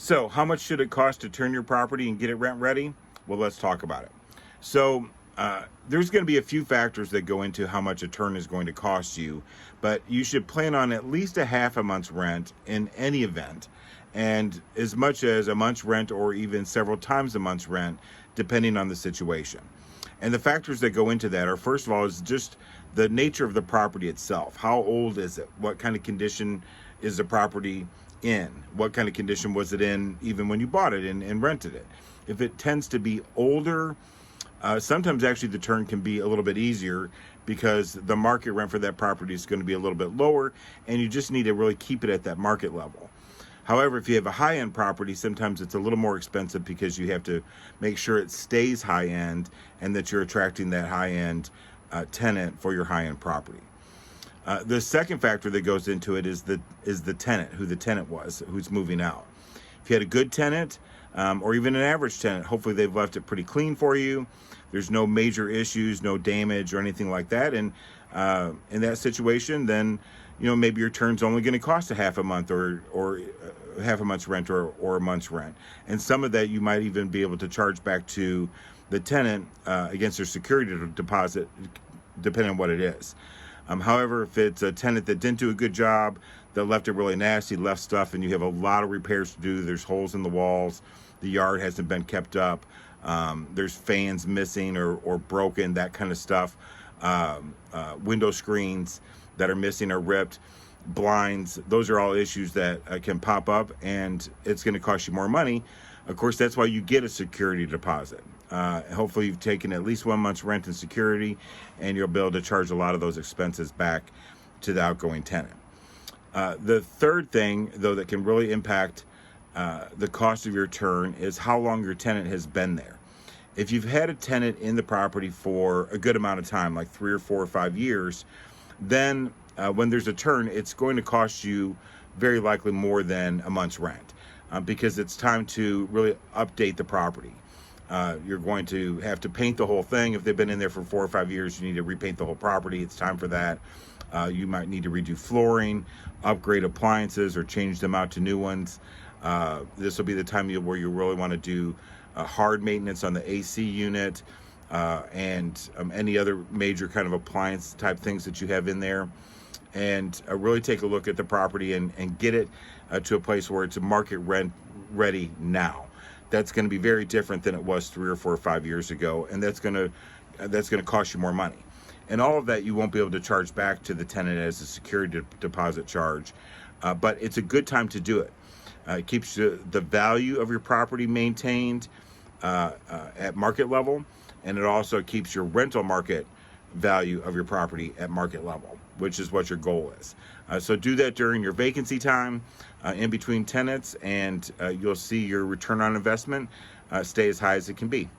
So, how much should it cost to turn your property and get it rent ready? Well, let's talk about it. So, there's going to be a few factors that go into how much a turn is going to cost you, but you should plan on at least a half a month's rent in any event, and as much as a month's rent or even several times a month's rent, depending on the situation. And the factors that go into that are, first of all, is just the nature of the property itself. How old is it? What kind of condition is the property in? What kind of condition was it in even when you bought it and rented it? If it tends to be older, sometimes actually the turn can be a little bit easier because the market rent for that property is going to be a little bit lower, and you just need to really keep it at that market level. However, if you have a high-end property, sometimes it's a little more expensive because you have to make sure it stays high-end and that you're attracting that high-end tenant for your high-end property. The second factor that goes into it is the tenant, who the tenant was, who's moving out. If you had a good tenant, or even an average tenant, hopefully they've left it pretty clean for you. There's no major issues, no damage or anything like that. And in that situation, then maybe your turn's only going to cost a half a month or half a month's rent or a month's rent. And some of that you might even be able to charge back to the tenant against their security deposit, depending on what it is. However, if it's a tenant that didn't do a good job, that left it really nasty, left stuff, and you have a lot of repairs to do, there's holes in the walls, the yard hasn't been kept up, there's fans missing or broken, that kind of stuff, window screens that are missing or ripped, blinds, those are all issues that can pop up, and it's going to cost you more money. Of course, that's why you get a security deposit. Hopefully you've taken at least 1 month's rent in security, and you'll be able to charge a lot of those expenses back to the outgoing tenant. The third thing, though, that can really impact the cost of your turn is how long your tenant has been there. If you've had a tenant in the property for a good amount of time, like 3 or 4 or 5 years, then when there's a turn, it's going to cost you very likely more than a month's rent because it's time to really update the property. You're going to have to paint the whole thing. If they've been in there for 4 or 5 years, you need to repaint the whole property. It's time for that. You might need to redo flooring, upgrade appliances, or change them out to new ones. This will be the time where you really want to do hard maintenance on the AC unit and any other major kind of appliance type things that you have in there. And really take a look at the property and get it to a place where it's a market rent ready now. That's going to be very different than it was 3 or 4 or 5 years ago, and that's going to cost you more money. And all of that you won't be able to charge back to the tenant as a security deposit charge, but it's a good time to do it. It keeps the value of your property maintained at market level, and it also keeps your rental market value of your property at market level, which is what your goal is. So do that during your vacancy time, in between tenants, and you'll see your return on investment stay as high as it can be.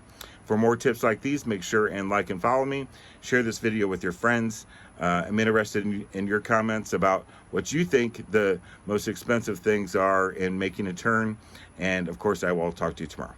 For more tips like these, make sure and like and follow me. Share this video with your friends. I'm interested in your comments about what you think the most expensive things are in making a turn. And of course, I will talk to you tomorrow.